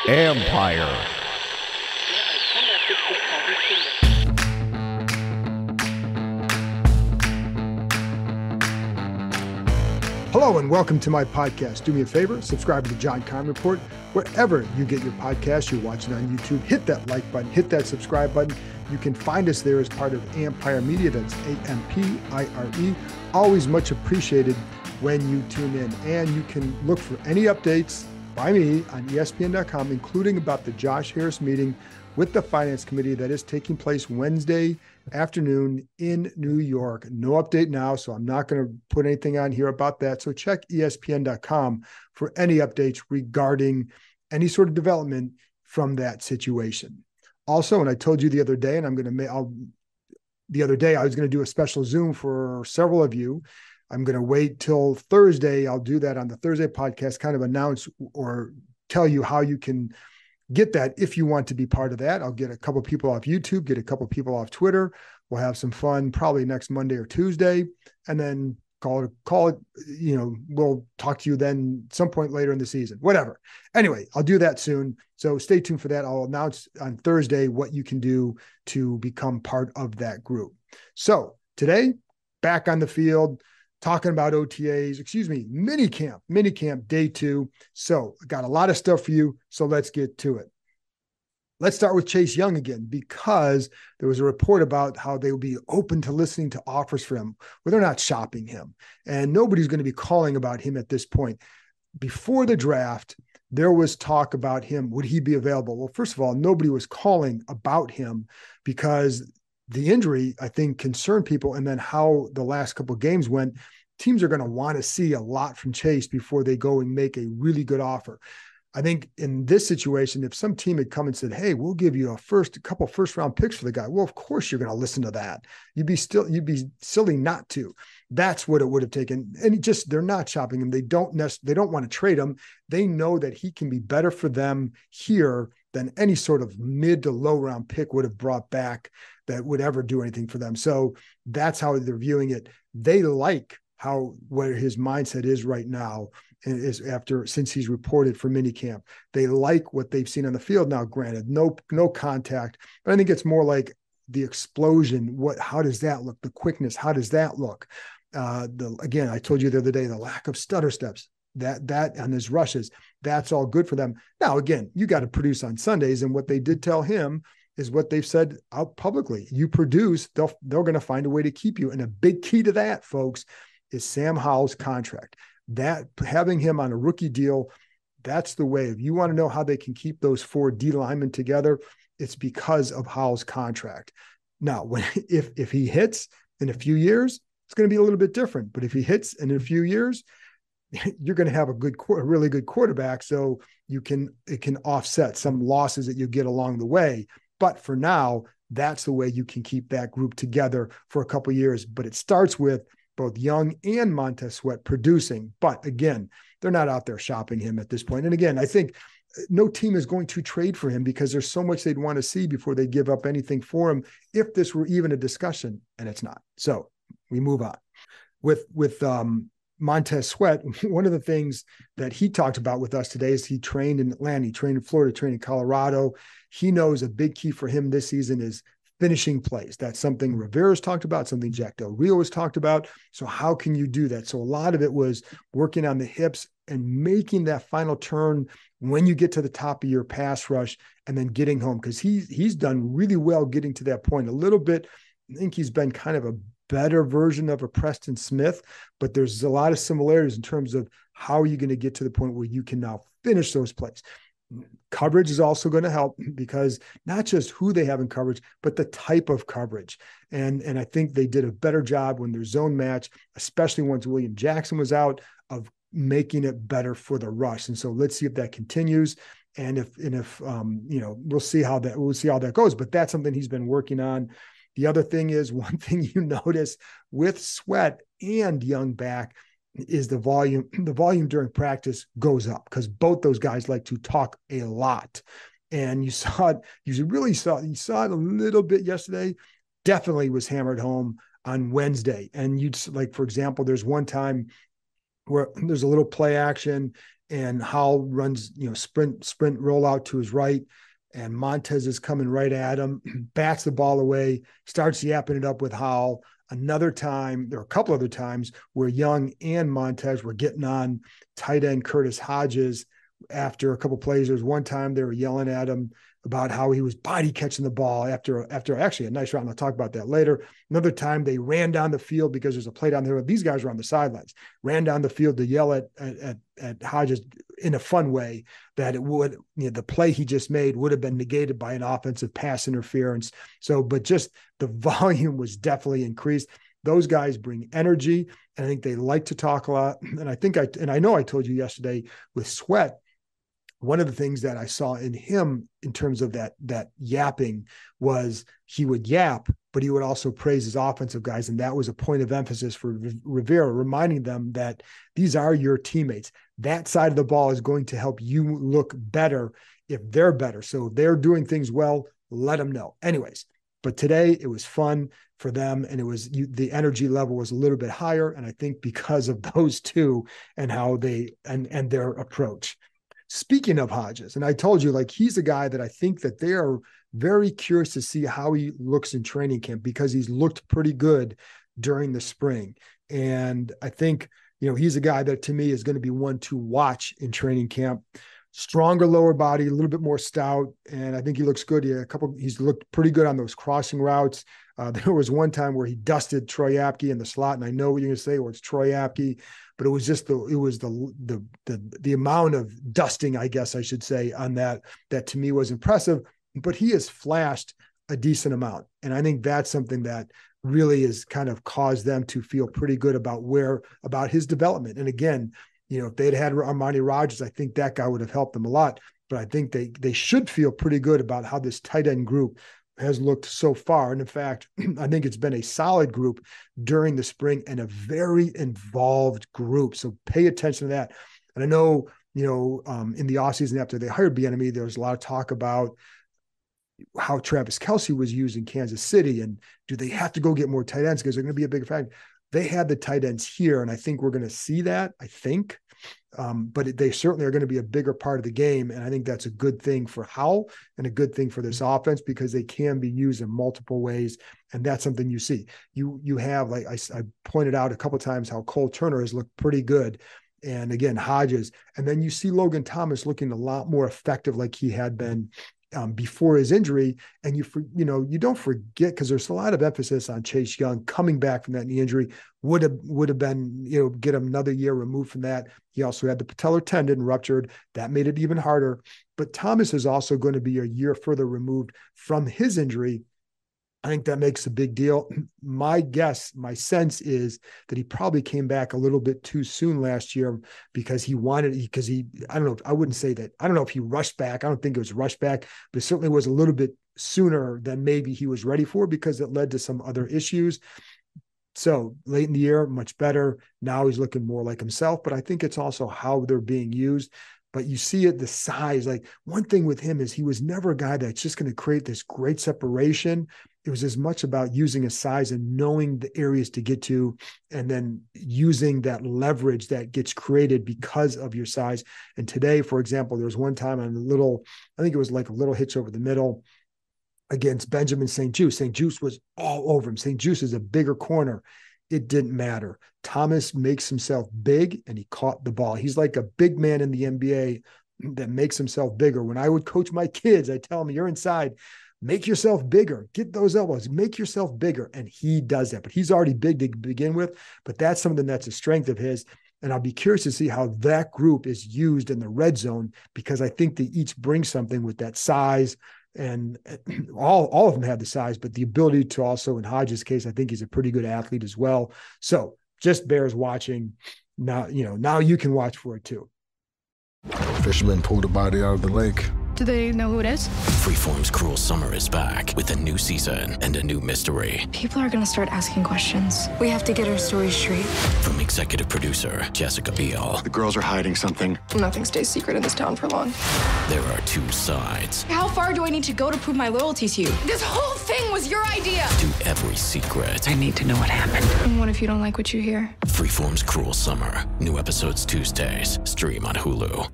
Empire. Hello and welcome to my podcast. Do me a favor, subscribe to the John Kahn Report. Wherever you get your podcast, you're watching on YouTube, hit that like button, hit that subscribe button. You can find us there as part of Empire Media. That's AMPIRE. Always much appreciated when you tune in. And you can look for any updates by me on ESPN.com, including about the Josh Harris meeting with the Finance Committee that is taking place Wednesday afternoon in New York. No update now, so I'm not going to put anything on here about that. So check ESPN.com for any updates regarding any sort of development from that situation. Also, and I told you the other day, and the other day I was going to do a special Zoom for several of you. I'm going to wait till Thursday. I'll do that on the Thursday podcast, kind of announce or tell you how you can get that if you want to be part of that. I'll get a couple people off YouTube, get a couple people off Twitter. We'll have some fun probably next Monday or Tuesday, and then call it, we'll talk to you then some point later in the season, whatever. Anyway, I'll do that soon. So stay tuned for that. I'll announce on Thursday what you can do to become part of that group. So today, back on the field, talking about minicamp day 2. So I got a lot of stuff for you. So let's get to it. Let's start with Chase Young again, because there was a report about how they will be open to listening to offers for him, where they're not shopping him. And nobody's going to be calling about him at this point. Before the draft, there was talk about him. Would he be available? Well, first of all, nobody was calling about him because the injury, I think, concerned people. And then how the last couple of games went, teams are going to want to see a lot from Chase before they go and make a really good offer. I think in this situation, if some team had come and said, hey, we'll give you a couple first round picks for the guy. Well, of course you're going to listen to that. You'd be silly not to. That's what it would have taken. And they're not shopping him. They don't want to trade him. They know that he can be better for them here than any sort of mid to low round pick would have brought back that would ever do anything for them. So that's how they're viewing it. They like where his mindset is right now, is since he's reported for minicamp. They like what they've seen on the field. Now, granted, no contact, but I think it's more like the explosion. How does that look? The quickness, how does that look? Again, I told you the other day, the lack of stutter steps, that on his rushes, that's all good for them. Now, again, you got to produce on Sundays, and what they did tell him is what they've said out publicly. You produce, they're going to find a way to keep you. And a big key to that, folks, is Sam Howell's contract. That having him on a rookie deal, that's the way. If you want to know how they can keep those 4 D linemen together, it's because of Howell's contract. Now, if he hits in a few years, it's going to be a little bit different. But if he hits in a few years, you're going to have a really good quarterback. So it can offset some losses that you get along the way. But for now, that's the way you can keep that group together for a couple of years. But it starts with both Young and Montez Sweat producing. But again, they're not out there shopping him at this point. And again, I think no team is going to trade for him because there's so much they'd want to see before they give up anything for him, if this were even a discussion, and it's not. So we move on. With Montez Sweat, one of the things that he talked about with us today is he trained in Atlanta, he trained in Florida, trained in Colorado. He knows a big key for him this season is finishing plays. That's something Rivera's talked about, something Jack Del Rio has talked about. So how can you do that? So a lot of it was working on the hips and making that final turn when you get to the top of your pass rush and then getting home, because he's done really well getting to that point. A little bit, I think he's been kind of a better version of a Preston Smith, but there's a lot of similarities in terms of how are you going to get to the point where you can now finish those plays. Coverage is also going to help, because not just who they have in coverage, but the type of coverage. And I think they did a better job when their zone match, especially once William Jackson was out, of making it better for the rush. And so let's see if that continues. And if we'll see how that goes, but that's something he's been working on. The other thing is, one thing you notice with Sweat and Young back is the volume during practice goes up, because both those guys like to talk a lot. And you saw it a little bit yesterday, definitely was hammered home on Wednesday. And for example, there's one time where there's a little play action and Howell runs, sprint rollout to his right, and Montez is coming right at him, bats the ball away, starts yapping it up with Howell. Another time, there are a couple other times where Young and Montez were getting on tight end Curtis Hodges after a couple plays. There was one time they were yelling at him about how he was body catching the ball after actually a nice route. And I'll talk about that later. Another time they ran down the field because there's a play down there. These guys were on the sidelines, ran down the field to yell at Hodges in a fun way that it would, the play he just made would have been negated by an offensive pass interference. So, but just the volume was definitely increased. Those guys bring energy, and I think they like to talk a lot. And I know I told you yesterday with Sweat, one of the things that I saw in him in terms of that yapping was he would yap, but he would also praise his offensive guys. And that was a point of emphasis for Rivera, reminding them that these are your teammates. That side of the ball is going to help you look better if they're better. So if they're doing things well, let them know. Anyways, but today it was fun for them, and the energy level was a little bit higher. And I think because of those two and how they and their approach. Speaking of Hodges, and I told you, he's a guy that I think that they are very curious to see how he looks in training camp, because he's looked pretty good during the spring. And I think, he's a guy that to me is going to be one to watch in training camp. Stronger lower body, a little bit more stout, and I think he looks good. He's looked pretty good on those crossing routes. There was one time where he dusted Troy Apke in the slot, and I know what you're going to say, well, it's Troy Apke, but it was just the amount of dusting, I guess I should say, on that to me was impressive. But he has flashed a decent amount, and I think that's something that really has kind of caused them to feel pretty good about his development. And again, if they'd had Armani Rogers, I think that guy would have helped them a lot. But I think they should feel pretty good about how this tight end group has looked so far. And in fact, I think it's been a solid group during the spring and a very involved group. So pay attention to that. And I know, in the offseason after they hired Bienemy, there was a lot of talk about how Travis Kelce was used in Kansas City. And do they have to go get more tight ends because they're going to be a bigger factor? They had the tight ends here, and I think we're going to see that, I think. But they certainly are going to be a bigger part of the game, and I think that's a good thing for Howell and a good thing for this offense, because they can be used in multiple ways, and that's something you see. You have, like I pointed out a couple of times, how Cole Turner has looked pretty good, and again, Hodges. And then you see Logan Thomas looking a lot more effective like he had been before his injury. And you don't forget, because there's a lot of emphasis on Chase Young coming back from that knee injury. Would have been, get him another year removed from that. He also had the patellar tendon ruptured. That made it even harder. But Thomas is also going to be a year further removed from his injury. I think that makes a big deal. My sense is that he probably came back a little bit too soon last year because I don't know, I wouldn't say that. I don't know if he rushed back. I don't think it was rushed back, but it certainly was a little bit sooner than maybe he was ready for, because it led to some other issues. So late in the year, much better. Now he's looking more like himself, but I think it's also how they're being used. But you see it, the size. Like, one thing with him is he was never a guy that's just going to create this great separation. It was as much about using his size and knowing the areas to get to, and then using that leverage that gets created because of your size. And today, for example, there was one time on I think it was like a little hitch over the middle against Benjamin St-Juste. St-Juste was all over him. St-Juste is a bigger corner. It didn't matter. Thomas makes himself big, and he caught the ball. He's like a big man in the NBA that makes himself bigger. When I would coach my kids, I tell them, you're inside, make yourself bigger, get those elbows, make yourself bigger. And he does that, but he's already big to begin with. But that's something that's a strength of his. And I'll be curious to see how that group is used in the red zone, because I think they each bring something with that size. And all of them have the size, but the ability to also, in Hodges' case, I think he's a pretty good athlete as well. So just bears watching. Now you can watch for it too. Fishermen pulled the body out of the lake. Do they know who it is? Freeform's Cruel Summer is back with a new season and a new mystery. People are going to start asking questions. We have to get our story straight. From executive producer Jessica Biel. The girls are hiding something. Nothing stays secret in this town for long. There are two sides. How far do I need to go to prove my loyalty to you? This whole thing was your idea. To every secret. I need to know what happened. And what if you don't like what you hear? Freeform's Cruel Summer. New episodes Tuesdays. Stream on Hulu.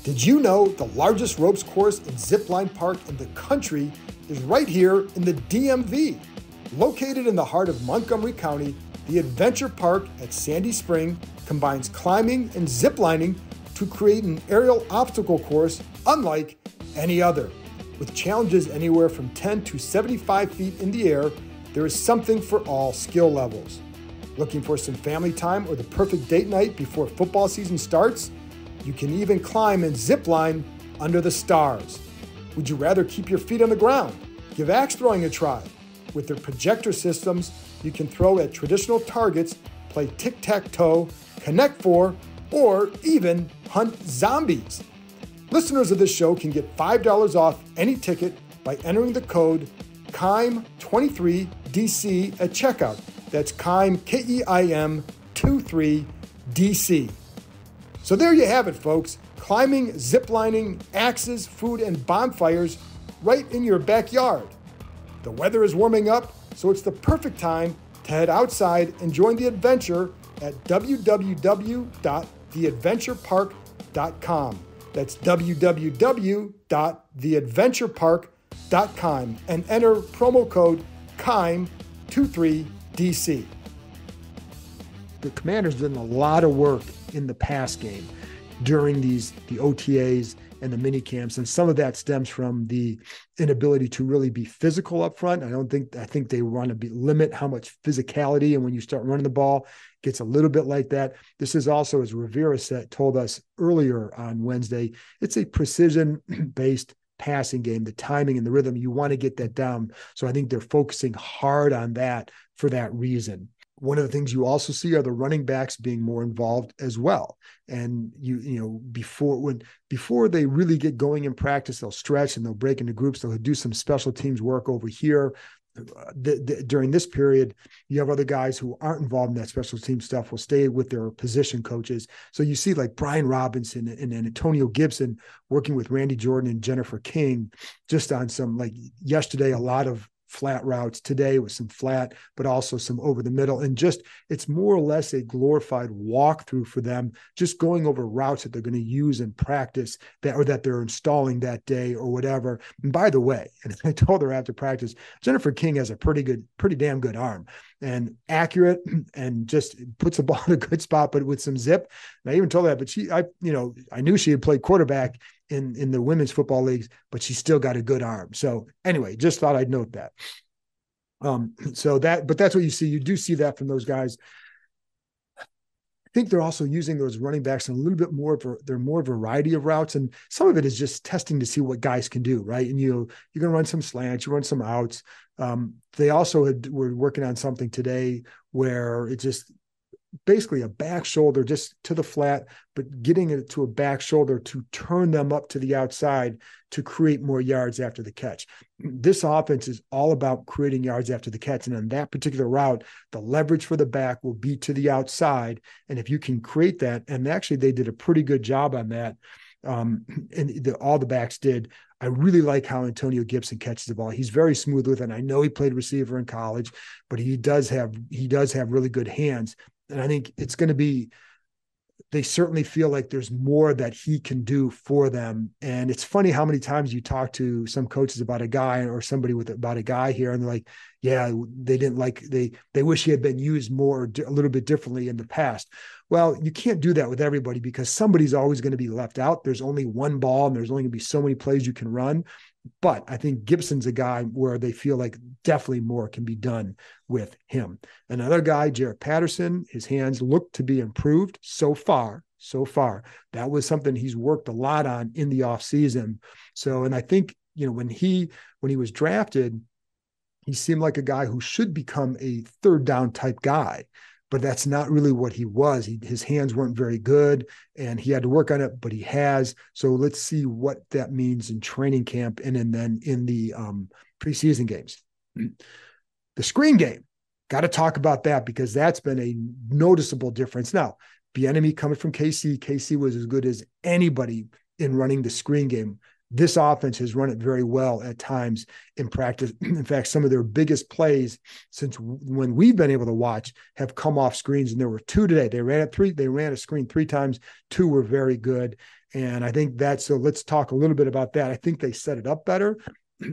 Did you know the largest ropes course and zipline park in the country is right here in the DMV? Located in the heart of Montgomery County, the Adventure Park at Sandy Spring combines climbing and ziplining to create an aerial obstacle course unlike any other. With challenges anywhere from 10 to 75 feet in the air, there is something for all skill levels. Looking for some family time or the perfect date night before football season starts? You can even climb and zip line under the stars. Would you rather keep your feet on the ground? Give axe throwing a try. With their projector systems, you can throw at traditional targets, play tic-tac-toe, connect four, or even hunt zombies. Listeners of this show can get $5 off any ticket by entering the code KEIM23DC at checkout. That's KEIM, K-E-I-M 23DC. So there you have it, folks. Climbing, ziplining, axes, food, and bonfires right in your backyard. The weather is warming up, so it's the perfect time to head outside and join the adventure at www.theadventurepark.com. That's www.theadventurepark.com and enter promo code KEIM23DC. The Commanders did a lot of work in the pass game during the OTAs and the mini camps, and some of that stems from the inability to really be physical up front. I think they want to limit how much physicality, and when you start running the ball, it gets a little bit like that. This is also, as Rivera told us earlier on Wednesday, it's a precision-based passing game, the timing and the rhythm. You want to get that down. So I think they're focusing hard on that for that reason. One of the things you also see are the running backs being more involved as well. And before they really get going in practice, they'll stretch and they'll break into groups. They'll do some special teams work over here. During this period, you have other guys who aren't involved in that special team stuff will stay with their position coaches. So you see like Brian Robinson and Antonio Gibson working with Randy Jordan and Jennifer King just on some, like yesterday, a lot of flat routes. Today with some flat, but also some over the middle. And just, it's more or less a glorified walkthrough for them, just going over routes that they're going to use in practice that they're installing that day or whatever. And by the way, and I told her after practice, Jennifer King has a pretty damn good arm and accurate and just puts the ball in a good spot, but with some zip. And I even told her that, but I knew she had played quarterback in the women's football leagues, but she's still got a good arm. So anyway, just thought I'd note that. But that's what you see. You do see that from those guys. I think they're also using those running backs in a little bit more variety of routes. And some of it is just testing to see what guys can do, right? And you're going to run some slants, you run some outs. They also were working on something today where it's just basically a back shoulder just to the flat, but getting it to a back shoulder to turn them up to the outside to create more yards after the catch. This offense is all about creating yards after the catch. And on that particular route, the leverage for the back will be to the outside. And if you can create that, and actually they did a pretty good job on that. All the backs did. I really like how Antonio Gibson catches the ball. He's very smooth with it. And I know he played receiver in college, but he does have really good hands. And I think it's going to be, they certainly feel like there's more that he can do for them. And it's funny how many times you talk to some coaches about a guy or somebody about a guy here, and they're like, yeah, they wish he had been used more, a little bit differently in the past. Well, you can't do that with everybody because somebody's always going to be left out. There's only one ball and there's only going to be so many plays you can run. But I think Gibson's a guy where they feel like definitely more can be done with him. Another guy, Jarrett Patterson, his hands look to be improved so far. That was something he's worked a lot on in the offseason. So, and I think, when he was drafted, he seemed like a guy who should become a third down type guy. but that's not really what he was. His hands weren't very good and he had to work on it, but he has. So let's see what that means in training camp and then in the preseason games. The screen game, got to talk about that because that's been a noticeable difference. Now, Bienemy coming from KC was as good as anybody in running the screen game. This offense has run it very well at times in practice. In fact, some of their biggest plays since when we've been able to watch have come off screens, and there were 2 today. They ran a screen 3 times. 2 were very good. And I think so let's talk a little bit about that. I think they set it up better.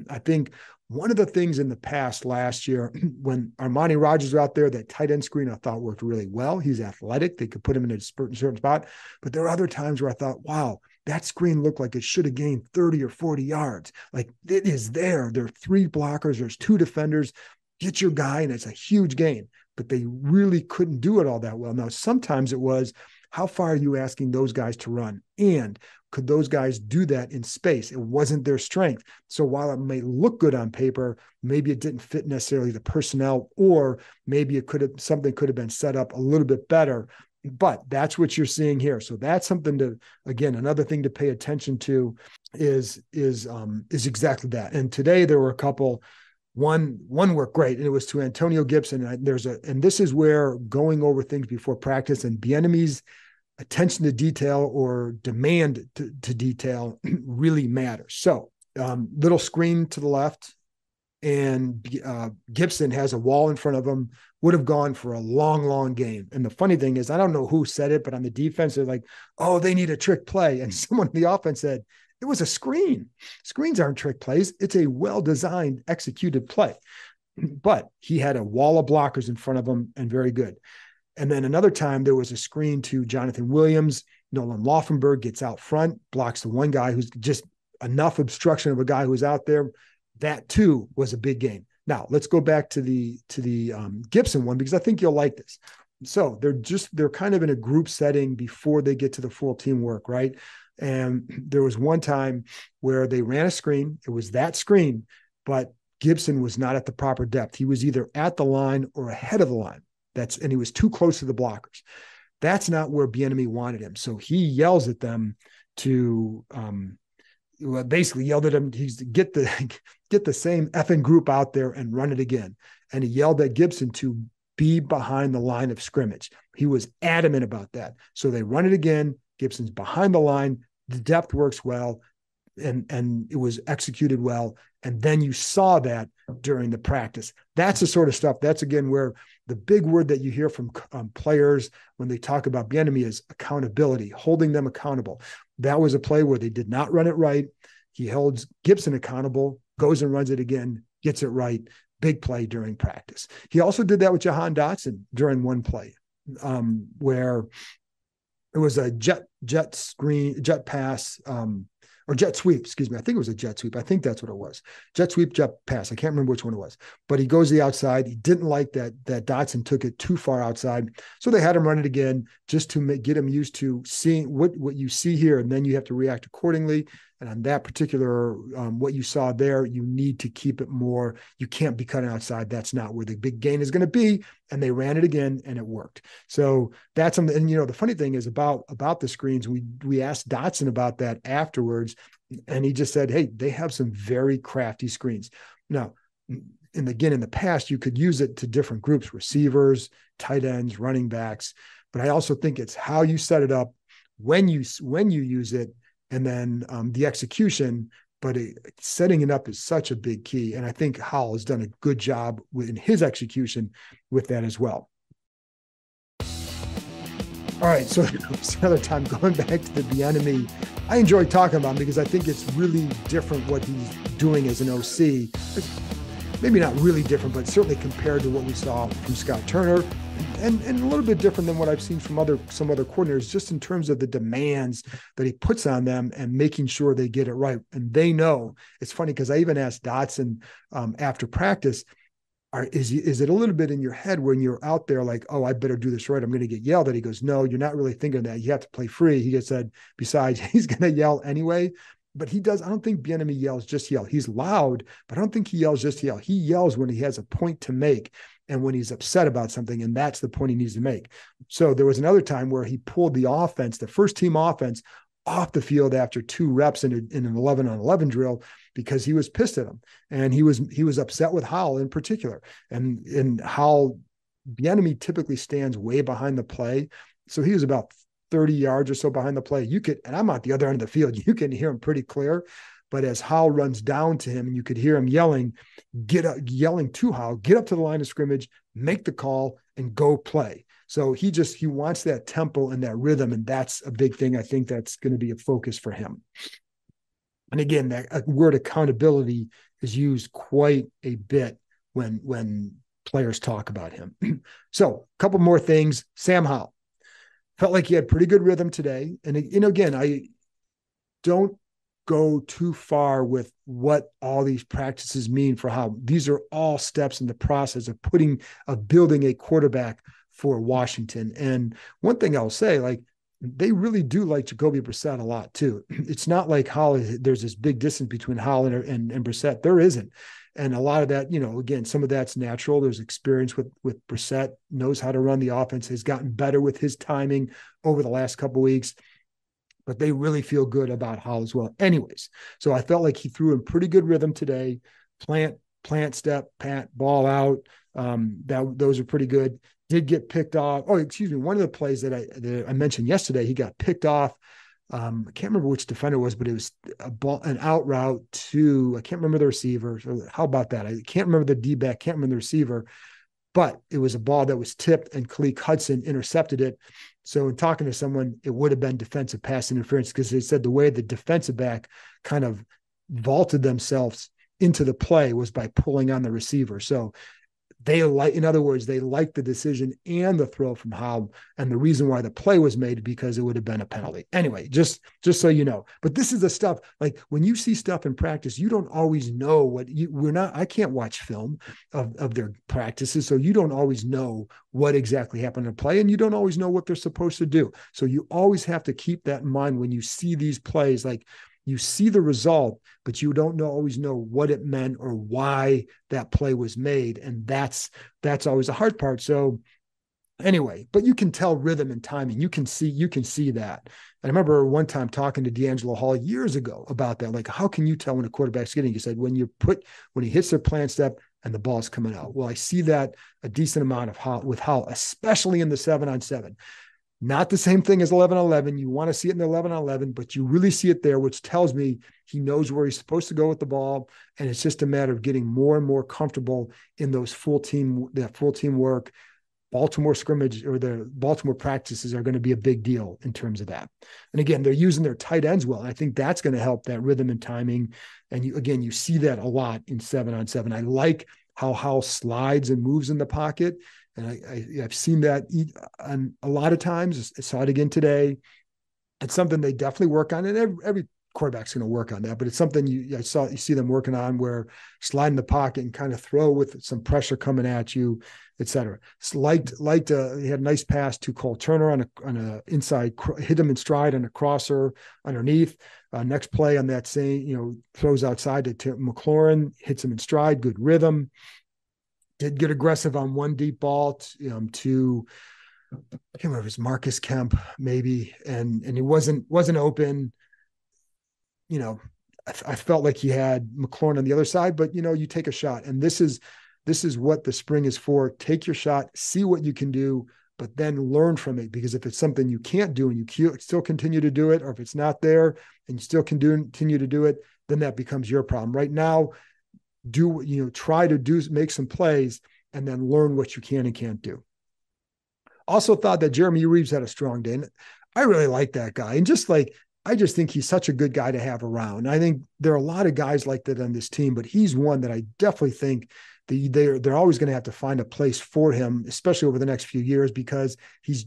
I think one of the things in the past last year, when Armani Rogers was out there, that tight end screen I thought worked really well. He's athletic. They could put him in a certain spot. But there are other times where I thought, wow, that screen looked like it should have gained 30 or 40 yards. Like it is there. There are 3 blockers. There's 2 defenders. Get your guy, and it's a huge gain. But they really couldn't do it all that well. Now, sometimes it was, how far are you asking those guys to run? And could those guys do that in space? It wasn't their strength. So while it may look good on paper, maybe it didn't fit necessarily the personnel, or maybe something could have been set up a little bit better. But that's what you're seeing here. So that's something to, again, another thing to pay attention to is exactly that. And today there were a couple. One worked great, and it was to Antonio Gibson. And this is where going over things before practice and Bienemy's attention to detail or demand to detail really matters. So little screen to the left, and Gibson has a wall in front of him, would have gone for a long, long game. And the funny thing is, I don't know who said it, but on the defense, they're like, oh, they need a trick play. And someone in the offense said, it was a screen. Screens aren't trick plays. It's a well-designed, executed play. But he had a wall of blockers in front of him, and very good. And then another time there was a screen to Jonathan Williams. Nolan Laufenberg gets out front, blocks the one guy who's just enough obstruction of a guy who's out there. That too was a big game. Now let's go back to the Gibson one, because I think you'll like this. So they're kind of in a group setting before they get to the full teamwork, right? And there was one time where they ran a screen. It was that screen, but Gibson was not at the proper depth. He was either at the line or ahead of the line. And he was too close to the blockers. That's not where Bienemy wanted him. So he yells at them to basically yelled at him, he's get the same effing group out there and run it again. And he yelled at Gibson to be behind the line of scrimmage. He was adamant about that. So they run it again. Gibson's behind the line. The depth works well, and it was executed well. And then you saw that during the practice. That's the sort of stuff. That's, again, where the big word that you hear from players when they talk about Bienemy is accountability, holding them accountable. That was a play where they did not run it right. He holds Gibson accountable, goes and runs it again, gets it right. Big play during practice. He also did that with Jahan Dotson during one play where it was a jet pass, or jet sweep, excuse me. I think it was a jet sweep. I think that's what it was. Jet sweep, jet pass. I can't remember which one it was, but he goes to the outside. He didn't like that Dotson took it too far outside. So they had him run it again just to get him used to seeing what you see here. And then you have to react accordingly. And on that particular, what you saw there, you need to keep it more. You can't be cutting outside. That's not where the big gain is going to be. And they ran it again, and it worked. So that's something. And the funny thing is about the screens. We asked Dotson about that afterwards, and he just said, "Hey, they have some very crafty screens." Now, and again, in the past, you could use it to different groups: receivers, tight ends, running backs. But I also think it's how you set it up, when you use it, and then the execution, but setting it up is such a big key. And I think Howell has done a good job in his execution with that as well. All right, so another time going back to the Bienemy, I enjoy talking about him because I think it's really different what he's doing as an OC. Maybe not really different, but certainly compared to what we saw from Scott Turner, and a little bit different than what I've seen from some other coordinators, just in terms of the demands that he puts on them and making sure they get it right. And they know. It's funny because I even asked Dotson after practice, is it a little bit in your head when you're out there like, oh, I better do this right, I'm going to get yelled at? He goes, no, you're not really thinking that. You have to play free. He just said, besides, he's going to yell anyway. but he does. I don't think Bienemy yells just yell. He's loud, but I don't think he yells just yell. He yells when he has a point to make and when he's upset about something, and that's the point he needs to make. So there was another time where he pulled the offense, the first team offense, off the field after 2 reps in an 11-on-11 drill because he was pissed at him, and he was upset with Howell in particular, and how Bienemy typically stands way behind the play, so he was about 30 yards or so behind the play. You could, and I'm at the other end of the field, you can hear him pretty clear. But as Howell runs down to him, and you could hear him yelling to Howell, get up to the line of scrimmage, make the call, and go play. So he wants that tempo and that rhythm, and that's a big thing. I think that's going to be a focus for him. And again, that word accountability is used quite a bit when players talk about him. So a couple more things. Sam Howell felt like he had pretty good rhythm today. And again, I don't go too far with what all these practices mean for how these are all steps in the process of building a quarterback for Washington. And one thing I'll say, like, they really do like Jacoby Brissett a lot too. It's not like there's this big distance between Howell and Brissett. There isn't. And a lot of that, again, some of that's natural. There's experience with Brissett, knows how to run the offense, has gotten better with his timing over the last couple of weeks. But they really feel good about Howell as well. Anyways, so I felt like he threw in pretty good rhythm today. Plant, step, pat, ball out. Those are pretty good. Did get picked off. Oh, excuse me. One of the plays that I mentioned yesterday, he got picked off. I can't remember which defender it was, but it was an out route to, I can't remember the receiver. So how about that? I can't remember the D-back, can't remember the receiver, but it was a ball that was tipped and Khaleke Hudson intercepted it. So in talking to someone, it would have been defensive pass interference because they said the way the defensive back kind of vaulted themselves into the play was by pulling on the receiver. So in other words, they liked the decision and the throw from Howell, and the reason why the play was made because it would have been a penalty. Anyway, just so you know. But this is the stuff, like when you see stuff in practice, you don't always know I can't watch film of their practices, so you don't always know what exactly happened in play, and you don't always know what they're supposed to do. So you always have to keep that in mind when you see these plays. Like, you see the result, but you don't always know what it meant or why that play was made. And that's always the hard part. So anyway, but you can tell rhythm and timing. You can see that. And I remember one time talking to D'Angelo Hall years ago about that. Like, how can you tell when a quarterback's getting? He said, when he hits their plant step and the ball's coming out. Well, I see that a decent amount with Howell, especially in the 7-on-7. Not the same thing as 11-on-11. You want to see it in the 11-on-11, but you really see it there, which tells me he knows where he's supposed to go with the ball. And it's just a matter of getting more and more comfortable in that full team work. Baltimore scrimmage or the Baltimore practices are going to be a big deal in terms of that. And again, they're using their tight ends well. And I think that's going to help that rhythm and timing. And you see that a lot in 7-on-7. I like how Howell slides and moves in the pocket. And I've seen that a lot of times. I saw it again today. It's something they definitely work on, and every quarterback's going to work on that. But it's something you see them working on, where slide in the pocket and kind of throw with some pressure coming at you, et cetera. He had a nice pass to Cole Turner on a inside, hit him in stride on a crosser underneath. Next play on that same, throws outside to McLaurin, hits him in stride, good rhythm. Did get aggressive on one deep ball to I can't remember if it was Marcus Kemp maybe, and he wasn't open. I felt like he had McLaurin on the other side, but you take a shot, and this is what the spring is for. Take your shot, see what you can do, but then learn from it, because if it's something you can't do and you still continue to do it, or if it's not there and you still continue to do it, then that becomes your problem. Right now, make some plays and then learn what you can and can't do. Also thought that Jeremy Reeves had a strong day. And I really like that guy. And I just think he's such a good guy to have around. I think there are a lot of guys like that on this team, but he's one that I definitely think they're always going to have to find a place for him, especially over the next few years, because he's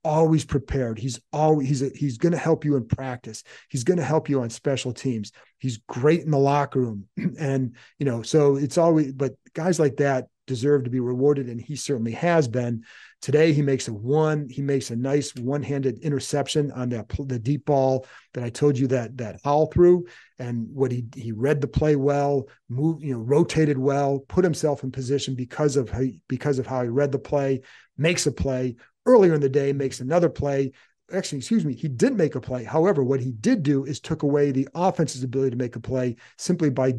always prepared. He's going to help you in practice. He's going to help you on special teams. He's great in the locker room. And, so it's always, but guys like that, deserve to be rewarded, and he certainly has been. Today, he makes a nice one-handed interception on the deep ball that I told you that Howell threw. And what he read the play well, rotated well, put himself in position because of how he read the play, makes a play. Earlier in the day, makes another play. Actually, he didn't make a play. However, what he did do is took away the offense's ability to make a play simply by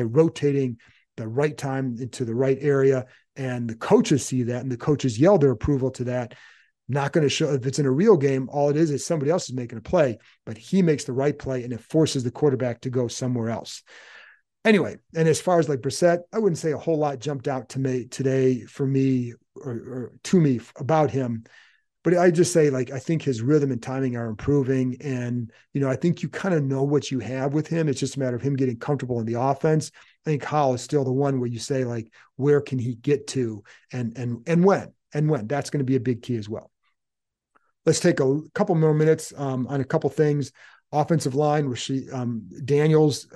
rotating the right time into the right area. And the coaches see that, and the coaches yell their approval to that. Not going to show if it's in a real game, all it is somebody else is making a play, but he makes the right play and it forces the quarterback to go somewhere else. Anyway, and as far as like Brissett, I wouldn't say a whole lot jumped out to me today for me or to me about him. But I just say, like, I think his rhythm and timing are improving. And, I think you kind of know what you have with him. It's just a matter of him getting comfortable in the offense. I think Howell is still the one where you say, like, where can he get to and when? That's going to be a big key as well. Let's take a couple more minutes on a couple things. Offensive line, Braden Daniels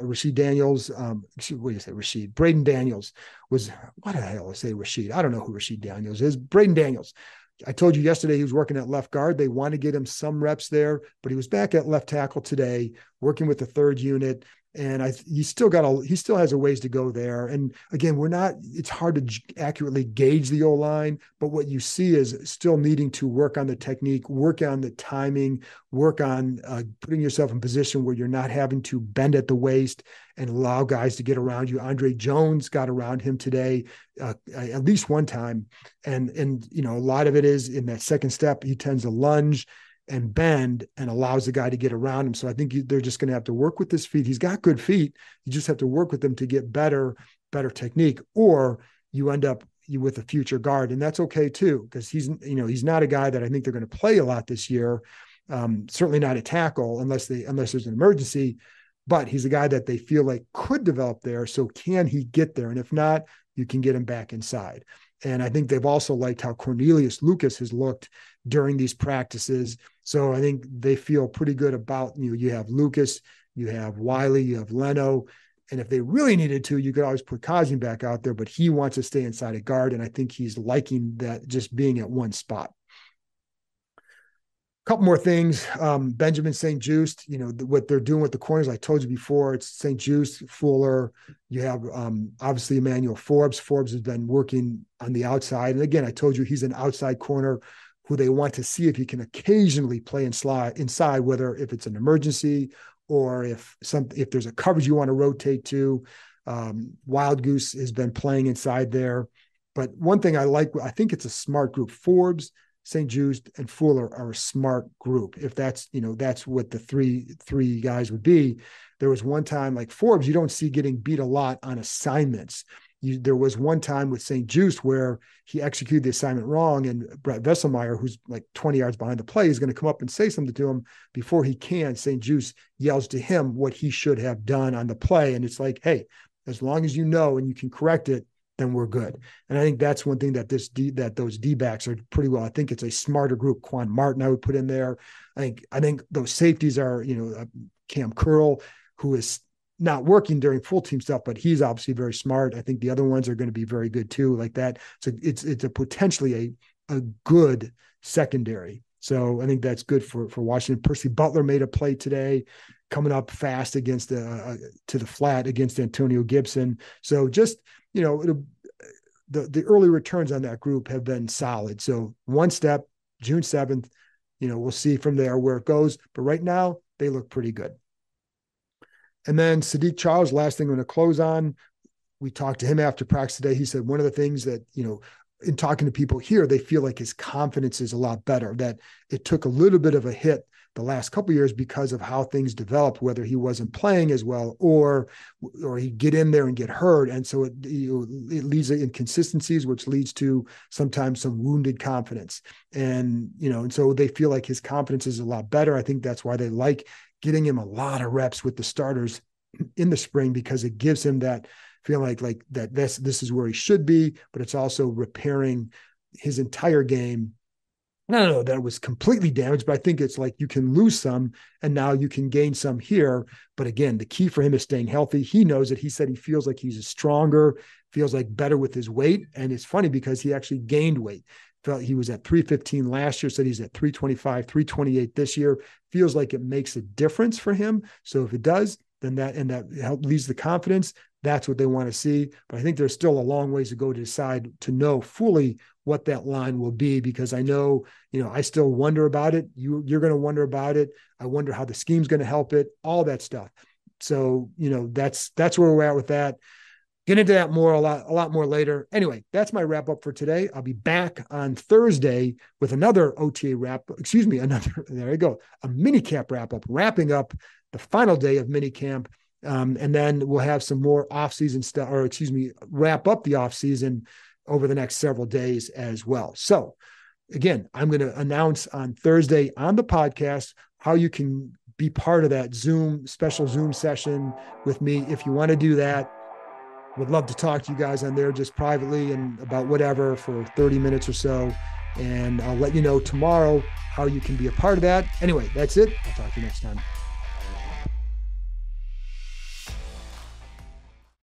was, what the hell I say Rashid? I don't know who Rashid Daniels is. Braden Daniels. I told you yesterday he was working at left guard. They want to get him some reps there, but he was back at left tackle today, working with the third unit. And he still has a ways to go there. And again, it's hard to accurately gauge the O-line, but what you see is still needing to work on the technique, work on the timing, work on putting yourself in position where you're not having to bend at the waist and allow guys to get around you. Andre Jones got around him today at least one time. And a lot of it is in that second step, he tends to lunge and bend and allows the guy to get around him. So I think they're just going to have to work with his feet. He's got good feet. You just have to work with them to get better technique, or you end up with a future guard. And that's okay too, because he's not a guy that I think they're going to play a lot this year. Certainly not a tackle unless there's an emergency, but he's a guy that they feel like could develop there. So can he get there? And if not, you can get him back inside. And I think they've also liked how Cornelius Lucas has looked during these practices. So I think they feel pretty good about, you have Lucas, you have Wiley, you have Leno. And if they really needed to, you could always put Kazim back out there, but he wants to stay inside a guard. And I think he's liking that, just being at one spot. Couple more things. Benjamin St-Juste, what they're doing with the corners, I told you before, it's St-Juste, Fuller. You have obviously Emmanuel Forbes. Forbes has been working on the outside. And again, I told you he's an outside corner who they want to see if he can occasionally play inside, whether if it's an emergency or if there's a coverage you want to rotate to. Wild Goose has been playing inside there. But one thing I think it's a smart group. Forbes, St-Juste, and Fuller are a smart group. If that's what the three guys would be. There was one time, like Forbes, you don't see getting beat a lot on assignments. There was one time with St-Juste where he executed the assignment wrong, and Brett Vesselmeyer, who's like 20 yards behind the play, is going to come up and say something to him. Before he can, St-Juste yells to him what he should have done on the play. And it's like, hey, as long as you know and you can correct it, then we're good. And I think that's one thing that those D-backs are pretty well. I think it's a smarter group. Quan Martin, I would put in there. I think those safeties are, Cam Curl, who is not working during full team stuff, but he's obviously very smart. I think the other ones are going to be very good too, like that. So it's a potentially a good secondary. So I think that's good for Washington. Percy Butler made a play today, coming up fast against to the flat against Antonio Gibson. So just, the early returns on that group have been solid. So one step, June 7th, we'll see from there where it goes. But right now they look pretty good. And then Sadiq Charles, last thing I'm going to close on. We talked to him after practice today. He said one of the things that, in talking to people here, they feel like his confidence is a lot better, that it took a little bit of a hit the last couple of years because of how things developed, whether he wasn't playing as well or he'd get in there and get hurt. And so it leads to inconsistencies, which leads to sometimes some wounded confidence. And so they feel like his confidence is a lot better. I think that's why they like getting him a lot of reps with the starters in the spring, because it gives him that feeling like that this is where he should be, but it's also repairing his entire game. I don't know that it was completely damaged, but I think it's like you can lose some and now you can gain some here. But again, the key for him is staying healthy. He knows it. He said he feels like he's stronger feels like better with his weight. And it's funny because he actually gained weight. Felt he was at 315 last year, said he's at 325, 328 this year. Feels like it makes a difference for him. So if it does, then that leads the confidence. That's what they want to see. But I think there's still a long ways to go to decide to know fully what that line will be, because I know, I still wonder about it. You're going to wonder about it. I wonder how the scheme's going to help it, all that stuff. So, that's where we're at with that. Get into that a lot more later. Anyway, that's my wrap up for today. I'll be back on Thursday with another OTA there you go, a mini camp wrap up, wrapping up the final day of mini camp. And then we'll have some more off-season stuff, wrap up the off-season over the next several days as well. So again, I'm going to announce on Thursday on the podcast how you can be part of that special Zoom session with me. If you want to do that, would love to talk to you guys on there just privately and about whatever for 30 minutes or so. And I'll let you know tomorrow how you can be a part of that. Anyway, that's it. I'll talk to you next time.